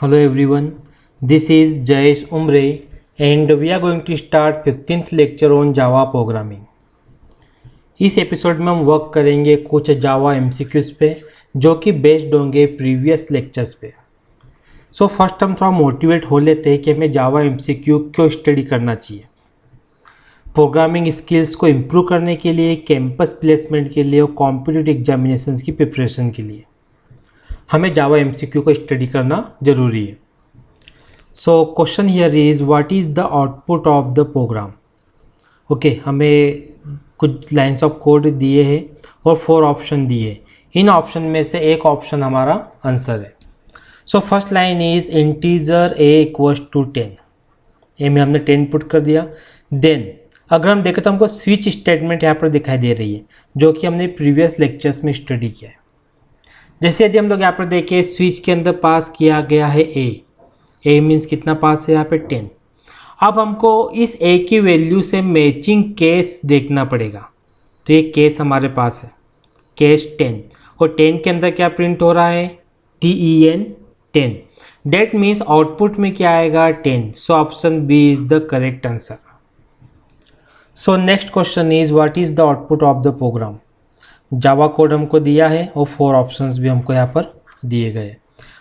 Hello everyone, this is Jayesh Umre and we are going to start 15th lecture on Java programming. इस episode में हम work करेंगे कुछ जावा MCQs पे जो कि बेस्ड होंगे प्रीवियस लेक्चर्स पे। सो फर्स्ट हम थोड़ा मोटिवेट हो लेते हैं कि हमें जावा एमसीक्यू क्यों स्टडी करना चाहिए। प्रोग्रामिंग स्किल्स को इम्प्रूव करने के लिए, कैंपस प्लेसमेंट के लिए और कॉम्पिटिटिव एग्जामिनेशंस की प्रिपरेशन के लिए हमें जावा एमसीक्यू को स्टडी करना ज़रूरी है। So question here is what is the output of the program? Okay हमें कुछ लाइन्स ऑफ कोड दिए हैं और 4 ऑप्शन दिए। इन ऑप्शन में से एक ऑप्शन हमारा आंसर है। So first line is integer a equals to 10। A में हमने 10 पुट कर दिया। देन अगर हम देखें तो हमको स्विच स्टेटमेंट यहाँ पर दिखाई दे रही है जो कि हमने प्रीवियस लेक्चर्स में स्टडी किया है। जैसे यदि हम लोग यहाँ पर देखें स्विच के अंदर पास किया गया है ए मीन्स कितना पास है यहाँ पे 10। अब हमको इस ए की वैल्यू से मैचिंग केस देखना पड़ेगा। तो ये केस हमारे पास है, केस 10 और 10 के अंदर क्या प्रिंट हो रहा है TEN 10। डेट मीन्स आउटपुट में क्या आएगा 10। So option B is the correct answer. So next question is what is the output of the program. Java code हमको दिया है और 4 ऑप्शंस भी हमको यहाँ पर दिए गए।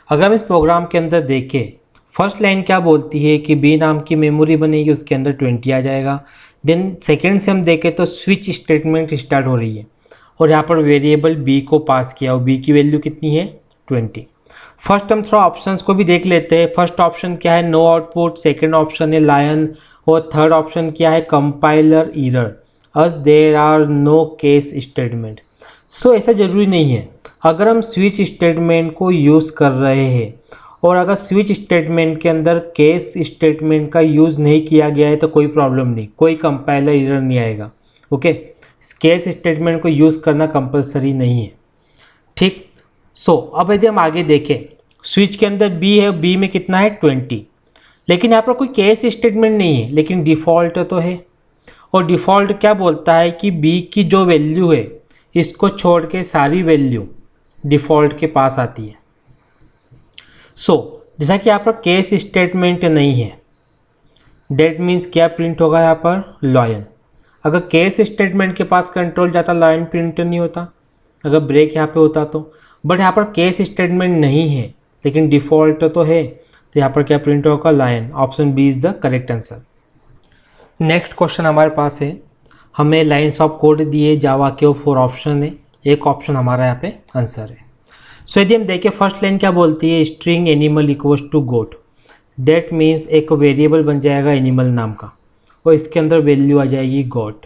अगर हम इस प्रोग्राम के अंदर देखें फर्स्ट लाइन क्या बोलती है कि बी नाम की मेमोरी बनेगी, उसके अंदर 20 आ जाएगा। देन सेकेंड से हम देखें तो स्विच स्टेटमेंट स्टार्ट हो रही है और यहाँ पर वेरिएबल बी को पास किया और बी की वैल्यू कितनी है 20। फर्स्ट हम थोड़ा ऑप्शंस को भी देख लेते हैं। फर्स्ट ऑप्शन क्या है नो आउटपुट, सेकेंड ऑप्शन है लायन और थर्ड ऑप्शन क्या है compiler error as there are no case statement. So ऐसा ज़रूरी नहीं है। अगर हम स्विच स्टेटमेंट को यूज़ कर रहे हैं और अगर स्विच स्टेटमेंट के अंदर केस स्टेटमेंट का यूज़ नहीं किया गया है तो कोई प्रॉब्लम नहीं, कोई कंपाइलर एरर नहीं आएगा। ओके केस स्टेटमेंट को यूज़ करना कंपलसरी नहीं है, ठीक। सो अब यदि हम आगे देखें स्विच के अंदर बी है, बी में कितना है 20, लेकिन यहाँ पर कोई केस स्टेटमेंट नहीं है लेकिन डिफ़ॉल्ट तो है। और डिफ़ॉल्ट क्या बोलता है कि बी की जो वैल्यू है इसको छोड़ के सारी वैल्यू डिफ़ॉल्ट के पास आती है। सो जैसा कि यहाँ पर केस स्टेटमेंट नहीं है डेट मीन्स क्या प्रिंट होगा यहाँ पर लॉयन। अगर केस स्टेटमेंट के पास कंट्रोल जाता लॉयन प्रिंट नहीं होता, अगर ब्रेक यहाँ पे होता तो। बट यहाँ पर केस स्टेटमेंट नहीं है लेकिन डिफ़ॉल्ट तो है, तो यहाँ पर क्या प्रिंट होगा lion. Option B is the correct answer. Next question हमारे पास है, हमें लाइन्स ऑफ कोड दिए जावा के 4 ऑप्शन है, एक ऑप्शन हमारा यहाँ पे आंसर है। सो यदि हम देखें फर्स्ट लाइन क्या बोलती है string animal equals to goat. That means एक वेरिएबल बन जाएगा एनिमल नाम का और इसके अंदर वैल्यू आ जाएगी गोट।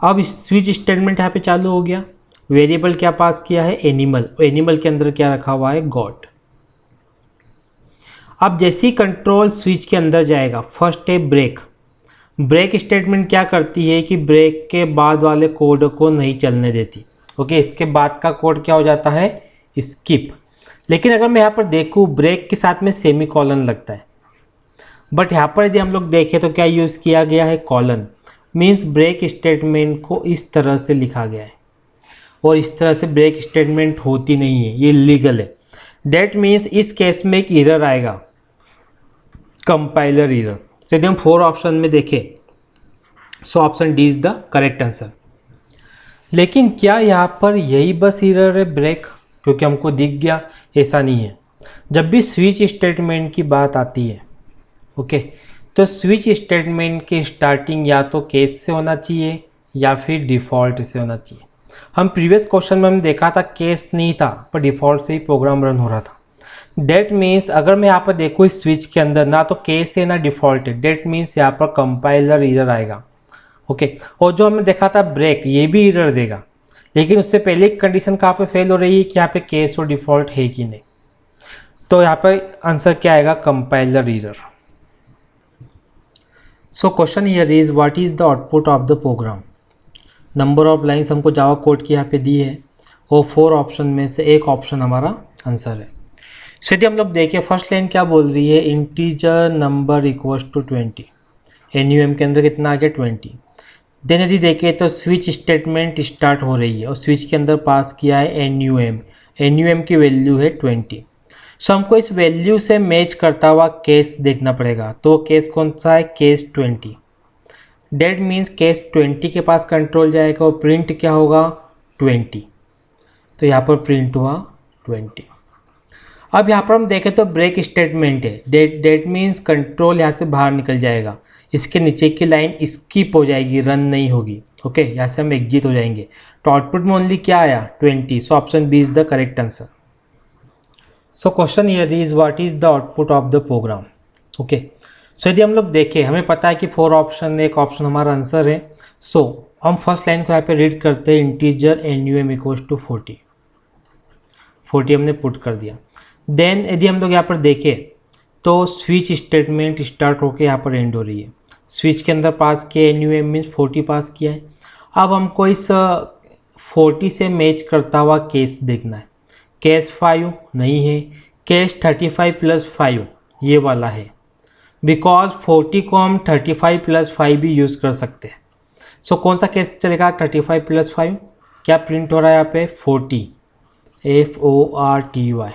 अब स्विच स्टेटमेंट यहाँ पे चालू हो गया, वेरिएबल क्या पास किया है एनिमल, एनिमल के अंदर क्या रखा हुआ है गोट। अब जैसे ही कंट्रोल स्विच के अंदर जाएगा फर्स्ट है ब्रेक। ब्रेक स्टेटमेंट क्या करती है कि ब्रेक के बाद वाले कोड को नहीं चलने देती। ओके इसके बाद का कोड क्या हो जाता है स्किप। लेकिन अगर मैं यहाँ पर देखूँ ब्रेक के साथ में सेमी कॉलन लगता है, बट यहाँ पर यदि हम लोग देखें तो क्या यूज़ किया गया है कॉलन। मीन्स ब्रेक स्टेटमेंट को इस तरह से लिखा गया है और इस तरह से ब्रेक स्टेटमेंट होती नहीं है, ये इलीगल है। डेट मीन्स इस केस में एक एरर आएगा कंपाइलर एरर। तो यदि हम 4 ऑप्शन में देखें so option D is the correct answer. लेकिन क्या यहाँ पर यही बस एरर है ब्रेक, क्योंकि हमको दिख गया, ऐसा नहीं है। जब भी स्विच स्टेटमेंट की बात आती है ओके तो स्विच स्टेटमेंट की स्टार्टिंग या तो केस से होना चाहिए या फिर डिफ़ॉल्ट से होना चाहिए। हम प्रीवियस क्वेश्चन में हमने देखा था केस नहीं था पर डिफ़ॉल्ट से ही प्रोग्राम रन हो रहा था। डेट मीन्स अगर मैं यहाँ पर देखूँ इस स्विच के अंदर ना तो केस है ना डिफ़ॉल्ट है, डेट मीन्स यहाँ पर कंपाइलर एरर आएगा। ओके और जो हमने देखा था ब्रेक ये भी एरर देगा, लेकिन उससे पहले एक कंडीशन कहाँ पे फेल हो रही है कि यहाँ पे केस और डिफ़ॉल्ट है कि नहीं। तो यहाँ पे आंसर क्या आएगा compiler error. So question here is what is the output of the program. Number of lines हमको जावा कोड की यहाँ पे दी है और 4 ऑप्शन में से एक ऑप्शन हमारा आंसर है। सो यदि हम लोग देखें फर्स्ट लाइन क्या बोल रही है integer number equals to 20। NUM के अंदर कितना आ गया 20। देन यदि देखें तो स्विच स्टेटमेंट स्टार्ट हो रही है और स्विच के अंदर पास किया है NUM। NUM की वैल्यू है 20। सो हमको इस वैल्यू से मैच करता हुआ केस देखना पड़ेगा। तो वो केस कौन सा है? केस 20। डेट मीन्स केस 20 के पास कंट्रोल जाएगा और प्रिंट क्या होगा? 20। तो यहाँ पर प्रिंट हुआ 20। अब यहाँ पर हम देखें तो ब्रेक स्टेटमेंट है। डेट मीन्स कंट्रोल यहाँ से बाहर निकल जाएगा, इसके नीचे की लाइन स्किप हो जाएगी, रन नहीं होगी। ओके, यहाँ से हम एग्जिट हो जाएंगे। तो आउटपुट में ओनली क्या आया? 20। So option B is the correct answer. So question here is what is the output of the program. Okay, so यदि हम लोग देखें, हमें पता है कि 4 ऑप्शन, एक ऑप्शन हमारा आंसर है। सो हम फर्स्ट लाइन को यहाँ पे रीड करते हैं, इंटीजर NUM इक्वल्स टू 40। 40 हमने पुट कर दिया। देन यदि हम लोग यहाँ पर देखें तो स्विच स्टेटमेंट स्टार्ट होकर यहाँ पर एंड हो रही है। स्विच के अंदर पास किया NUM मीन्स 40 पास किया है। अब हमको इस 40 से मैच करता हुआ केस देखना है। केस 5 नहीं है, केस 35 प्लस 5 ये वाला है, बिकॉज 40 को हम 35 प्लस 5 भी यूज़ कर सकते हैं। सो कौन सा केस चलेगा? 35 प्लस 5। क्या प्रिंट हो रहा है यहाँ पे? 40, FORTY।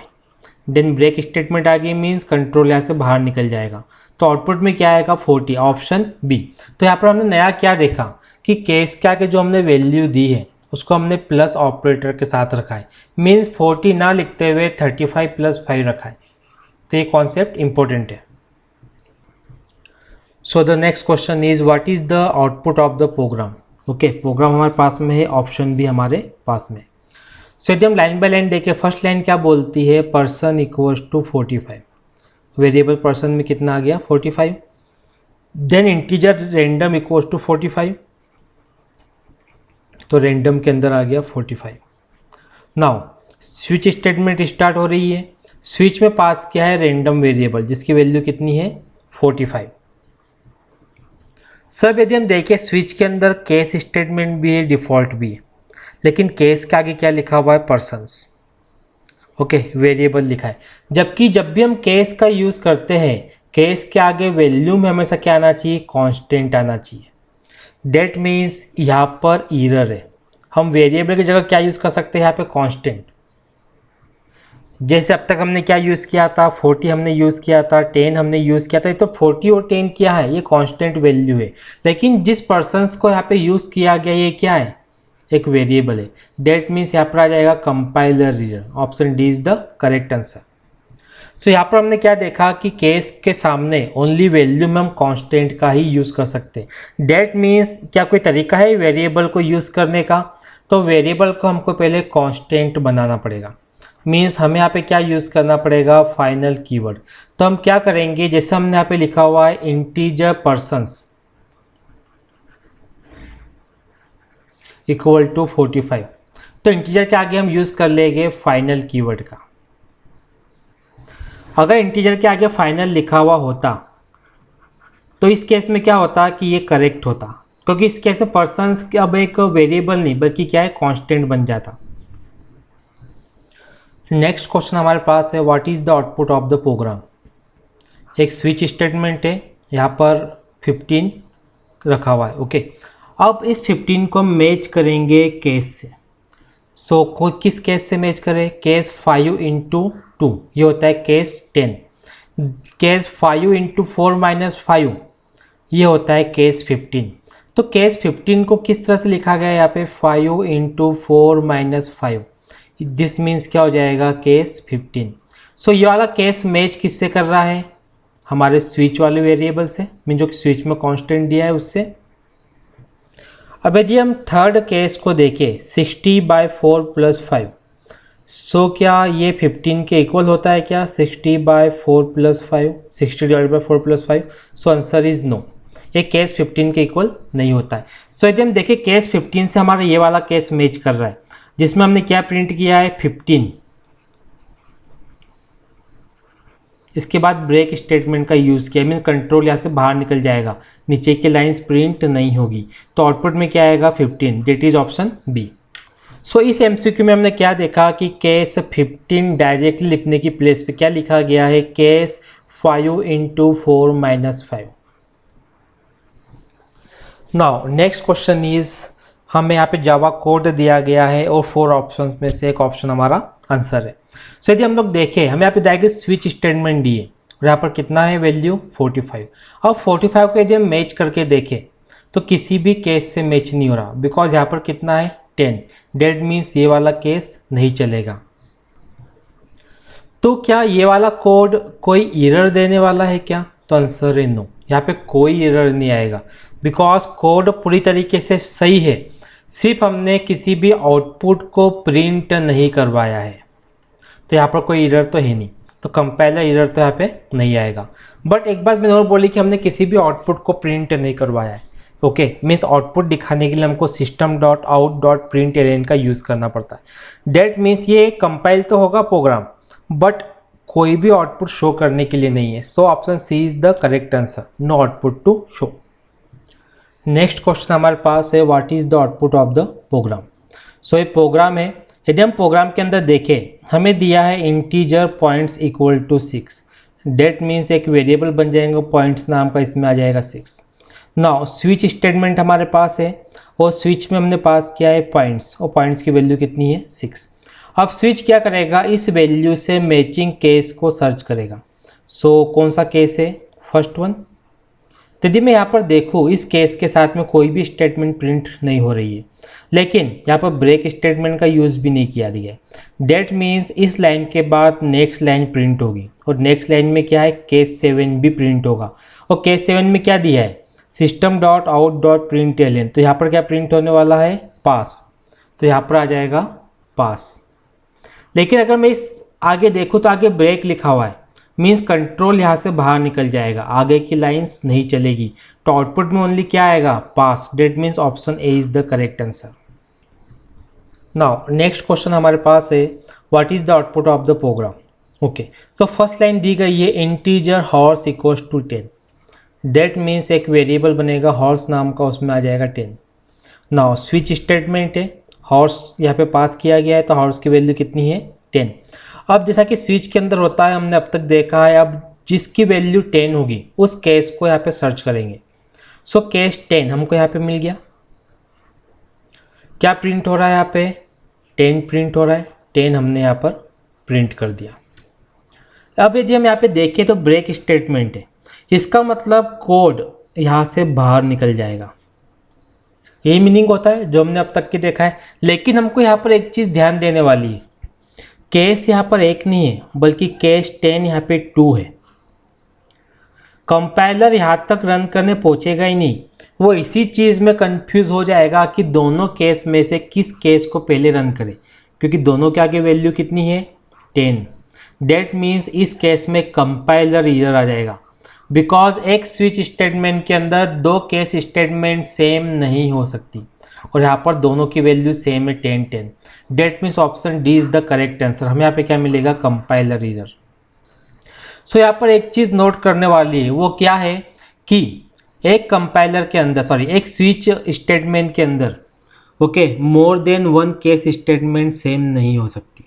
देन ब्रेक स्टेटमेंट आ गई, मीन्स कंट्रोल यहाँ से बाहर निकल जाएगा। तो आउटपुट में क्या आएगा? 40, ऑप्शन बी। तो यहाँ पर हमने नया क्या देखा कि केस क्या के जो हमने वैल्यू दी है उसको हमने प्लस ऑपरेटर के साथ रखा है, मीन्स 40 ना लिखते हुए 35 प्लस 5 रखा है। तो ये कॉन्सेप्ट इंपॉर्टेंट है। So the next question is what is the output of the program. Okay, program हमारे पास में है, ऑप्शन भी हमारे पास में। सो यदि हम लाइन बाय लाइन देखें, फर्स्ट लाइन क्या बोलती है? Person equals to 45। Variable person में कितना आ गया? 45। Then integer random equals to 45, तो रैंडम के अंदर आ गया 45। नाउ स्विच स्टेटमेंट स्टार्ट हो रही है। स्विच में पास किया है रैंडम वेरिएबल जिसकी वैल्यू कितनी है? 45। सब यदि हम देखें स्विच के अंदर केस स्टेटमेंट भी है, डिफ़ॉल्ट भी है, लेकिन केस के आगे क्या लिखा हुआ है? पर्सन्स। ओके, वेरिएबल लिखा है। जबकि जब भी हम केस का यूज़ करते हैं, केस के आगे वैल्यू में हमेशा क्या आना चाहिए? कांस्टेंट आना चाहिए। दैट मीन्स यहाँ पर एरर है। हम वेरिएबल की जगह क्या यूज़ कर सकते हैं यहाँ पे? कांस्टेंट। जैसे अब तक हमने क्या यूज़ किया था? 40 हमने यूज़ किया था, 10 हमने यूज़ किया था। तो 40 और 10 क्या है? ये कांस्टेंट वैल्यू है। लेकिन जिस पर्सन्स को यहाँ पे यूज़ किया गया ये क्या है? एक वेरिएबल है। डेट मीन्स यहाँ पर आ जाएगा compiler error. Option D is the correct answer. So यहाँ पर हमने क्या देखा कि केस के सामने ओनली वैल्यू में हम कांस्टेंट का ही यूज़ कर सकते हैं। डेट मीन्स क्या कोई तरीका है वेरिएबल को यूज़ करने का? तो वेरिएबल को हमको पहले कांस्टेंट बनाना पड़ेगा। मीन्स हमें यहाँ पे क्या यूज़ करना पड़ेगा? Final keyword. तो हम क्या करेंगे, जैसे हमने यहाँ पे लिखा हुआ है इंटीजर पर्सन्स इक्वल टू 45, तो इंटीजर के आगे हम यूज़ कर लेंगे फाइनल कीवर्ड का। अगर इंटीजर के आगे फाइनल लिखा हुआ होता तो इस केस में क्या होता कि ये करेक्ट होता, क्योंकि इस केस में पर्सन्स अब एक वेरिएबल नहीं बल्कि क्या है? कांस्टेंट बन जाता। नेक्स्ट क्वेश्चन हमारे पास है what is the output of the program. एक स्विच स्टेटमेंट है, यहाँ पर 15 रखा हुआ है। ओके, अब इस 15 को मैच करेंगे केस से। सो किस केस से मैच करें? केस 5 इंटू 2, ये होता है केस 10। केस 5 इंटू 4 माइनस 5, ये होता है केस 15। तो केस 15 को किस तरह से लिखा गया है यहाँ पे? 5 इंटू 4 माइनस 5, दिस मीन्स क्या हो जाएगा? केस 15। सो ये वाला केस मैच किससे कर रहा है? हमारे स्विच वाले वेरिएबल से, मीन जो स्विच में कांस्टेंट दिया है उससे। अब यदि हम थर्ड केस को देखें 60/4 प्लस 5, सो क्या ये 15 के इक्वल होता है क्या? 60/4 plus 5, 60/4 plus 5। So answer is no, ये केस 15 के इक्वल नहीं होता है। सो यदि हम देखें केस 15 से हमारा ये वाला केस मैच कर रहा है जिसमें हमने क्या प्रिंट किया है? 15। इसके बाद ब्रेक स्टेटमेंट का यूज़ किया, मीन कंट्रोल यहाँ से बाहर निकल जाएगा, नीचे की लाइंस प्रिंट नहीं होगी। तो आउटपुट में क्या आएगा? 15, दैट इज ऑप्शन बी। सो इस एमसीक्यू में हमने क्या देखा कि केस 15 डायरेक्टली लिखने की प्लेस पे क्या लिखा गया है? Case 5 into 4 minus 5। Now next question is, हमें यहाँ पे जावा कोड दिया गया है और 4 ऑप्शंस में से एक ऑप्शन हमारा आंसर है। सो यदि हम लोग देखें, हमें यहाँ पे डायरेक्टली स्विच स्टेटमेंट दी है और यहाँ पर कितना है वैल्यू 45। अब 45 को यदि हम मैच करके देखें तो किसी भी केस से मैच नहीं हो रहा, बिकॉज यहाँ पर कितना है 10। डेट मीन्स ये वाला केस नहीं चलेगा। तो क्या ये वाला कोड कोई एरर देने वाला है क्या? तो आंसर है नो, यहाँ पे कोई एरर नहीं आएगा, बिकॉज कोड पूरी तरीके से सही है, सिर्फ हमने किसी भी आउटपुट को प्रिंट नहीं करवाया है। तो यहाँ पर कोई एरर तो है नहीं, तो कंपाइलर एरर तो यहाँ पे नहीं आएगा। बट एक बात मैंने और बोली कि हमने किसी भी आउटपुट को प्रिंट नहीं करवाया है। ओके, मीन्स आउटपुट दिखाने के लिए हमको system.out.println का यूज़ करना पड़ता है। डेट मीन्स ये कंपाइल तो होगा प्रोग्राम, बट कोई भी आउटपुट शो करने के लिए नहीं है। So option C is the correct answer, no output to show. Next question हमारे पास है what is the output of the program. So ये प्रोग्राम है, यदि हम प्रोग्राम के अंदर देखें, हमें दिया है integer points equal to 6। That means एक वेरिएबल बन जाएगा पॉइंट्स नाम का, इसमें आ जाएगा 6। नाउ स्विच स्टेटमेंट हमारे पास है और स्विच में हमने पास किया है पॉइंट्स, और पॉइंट्स की वैल्यू कितनी है 6। अब स्विच क्या करेगा, इस वैल्यू से मैचिंग केस को सर्च करेगा। सो कौन सा केस है? First one. यदि मैं यहाँ पर देखूँ, इस केस के साथ में कोई भी स्टेटमेंट प्रिंट नहीं हो रही है, लेकिन यहाँ पर ब्रेक स्टेटमेंट का यूज़ भी नहीं किया गया है। डेट मीन्स इस लाइन के बाद नेक्स्ट लाइन प्रिंट होगी, और नेक्स्ट लाइन में क्या है केस 7 भी प्रिंट होगा। और केस 7 में क्या दिया है system.out.println, तो यहाँ पर क्या प्रिंट होने वाला है पास, तो यहाँ पर आ जाएगा पास। लेकिन अगर मैं इस आगे देखूँ तो आगे ब्रेक लिखा हुआ है, मीन्स कंट्रोल यहाँ से बाहर निकल जाएगा, आगे की लाइंस नहीं चलेगी, तो आउटपुट में ओनली क्या आएगा pass. That means option A is the correct answer. Now next question हमारे पास है what is the output of the program. Okay, so first line दी गई है integer horse equals to 10। That means एक वेरिएबल बनेगा हॉर्स नाम का, उसमें आ जाएगा 10। नाउ स्विच स्टेटमेंट है, हॉर्स यहाँ पे पास किया गया है, तो हॉर्स की वैल्यू कितनी है 10। अब जैसा कि स्विच के अंदर होता है, हमने अब तक देखा है, अब जिसकी वैल्यू 10 होगी उस केस को यहाँ पे सर्च करेंगे। सो केस 10 हमको यहाँ पे मिल गया। क्या प्रिंट हो रहा है यहाँ पे 10 प्रिंट हो रहा है, 10 हमने यहाँ पर प्रिंट कर दिया। अब यदि हम यहाँ पे देखें तो ब्रेक स्टेटमेंट है, इसका मतलब कोड यहाँ से बाहर निकल जाएगा, यही मीनिंग होता है जो हमने अब तक के देखा है। लेकिन हमको यहाँ पर एक चीज़ ध्यान देने वाली है, केस यहाँ पर एक नहीं है बल्कि केस 10 यहाँ पे 2 है। कंपाइलर यहाँ तक रन करने पहुँचेगा ही नहीं, वो इसी चीज़ में कंफ्यूज हो जाएगा कि दोनों केस में से किस केस को पहले रन करें, क्योंकि दोनों के आगे वैल्यू कितनी है 10। डेट मीन्स इस केस में कंपाइलर एरर आ जाएगा, बिकॉज एक स्विच स्टेटमेंट के अंदर दो केस स्टेटमेंट सेम नहीं हो सकती, और यहाँ पर दोनों की वैल्यू सेम है 10 10। That means option D is the correct answer. हमें यहाँ पे क्या मिलेगा कंपाइलर एरर। सो यहाँ पर एक चीज़ नोट करने वाली है, वो क्या है कि एक कंपाइलर के अंदर एक स्विच स्टेटमेंट के अंदर more than one case statement same नहीं हो सकती।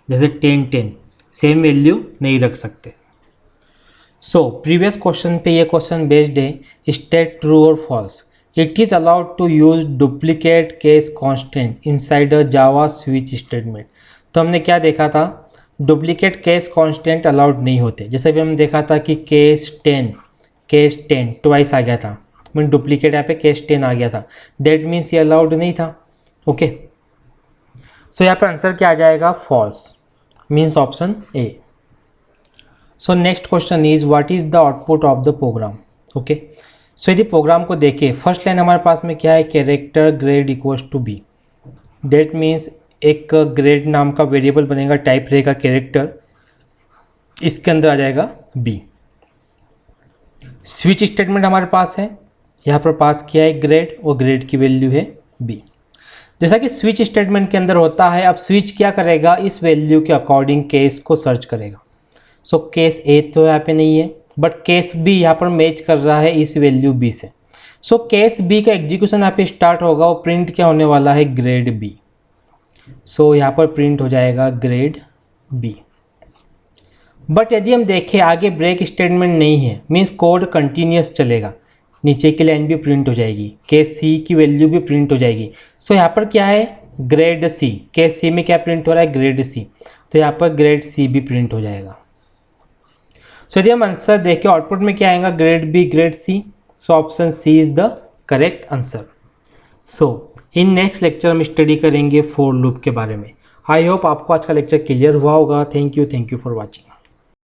जैसे 10 10 सेम वैल्यू नहीं रख सकते। सो प्रीवियस क्वेश्चन पे ये क्वेश्चन बेस्ड है स्टेट ट्रू और false. It is allowed to use duplicate case constant inside a Java switch statement. तो हमने क्या देखा था, डुप्लीकेट केस कांस्टेंट अलाउड नहीं होते। जैसे भी हम देखा था कि केस 10 ट्वाइस आ गया था, मीन डुप्लीकेट यहाँ पे केस 10 आ गया था, दैट मीन्स ये अलाउड नहीं था। ओके, सो यहाँ पे आंसर क्या आ जाएगा false, means option A. So next question is what is the output of the program. Okay, so यदि प्रोग्राम को देखें, फर्स्ट लाइन हमारे पास में क्या है character grade equals to B. That means एक ग्रेड नाम का वेरिएबल बनेगा, टाइप रहेगा कैरेक्टर, इसके अंदर आ जाएगा बी। स्विच स्टेटमेंट हमारे पास है, यहाँ पर पास किया है ग्रेड, और ग्रेड की वैल्यू है बी। जैसा कि स्विच स्टेटमेंट के अंदर होता है, अब स्विच क्या करेगा, इस वैल्यू के अकॉर्डिंग केस को सर्च करेगा। सो केस ए तो यहाँ पे नहीं है, बट केस बी यहाँ पर मैच कर रहा है इस वैल्यू बी से। सो केस बी का एग्जीक्यूशन यहाँ पे स्टार्ट होगा, और प्रिंट क्या होने वाला है ग्रेड बी। सो यहाँ पर प्रिंट हो जाएगा ग्रेड बी। बट यदि हम देखें आगे ब्रेक स्टेटमेंट नहीं है, मीन्स कोड कंटिन्यूस चलेगा, नीचे की लाइन भी प्रिंट हो जाएगी, केस सी की वैल्यू भी प्रिंट हो जाएगी। सो यहाँ पर क्या है ग्रेड सी, केस सी में क्या प्रिंट हो रहा है ग्रेड सी। तो यहाँ पर ग्रेड सी भी प्रिंट हो जाएगा। सो यदि हम आंसर देखें आउटपुट में क्या आएगा, grade B grade C. So option C is the correct answer. So in next lecture हम स्टडी करेंगे फॉर लूप के बारे में। आई होप आपको आज का लेक्चर क्लियर हुआ होगा। Thank you for watching.